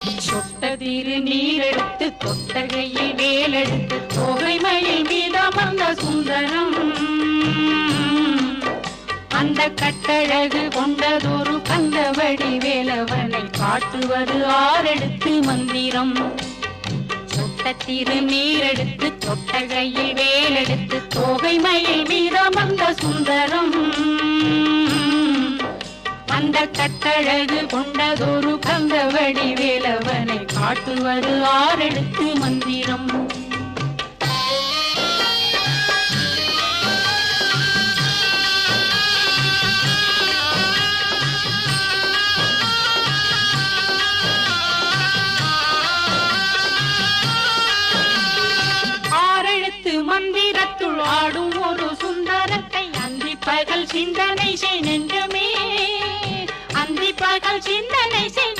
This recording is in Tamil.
சொட்டதிரு நீரெடுத்து தொட்டகையில் வேலெடுத்து தொகைமயில் மீதமர்ந்த சுந்தரம் அந்த கட்டழகு கொண்டதொரு கந்தவடி வேலவனை காட்டுவது ஆரெடுத்து மந்திரம். சொட்டத்திரு நீரெடுத்து தொட்டகையில் வேலெடுத்து தொகைமயில் மீதமர்ந்த சுந்தரம் அந்த கட்டழகு கொண்டதொரு கந்தவடி வேலவனை காட்டுவது ஆரெடுத்து மந்திரம். ஆரெழுத்து மந்திரத்துள் ஆடும் ஒரு சுந்தரத்தை அந்தி பகல் சிந்தனை செய் நெஞ்சமே, அந்தி பகல் சிந்தனை செய்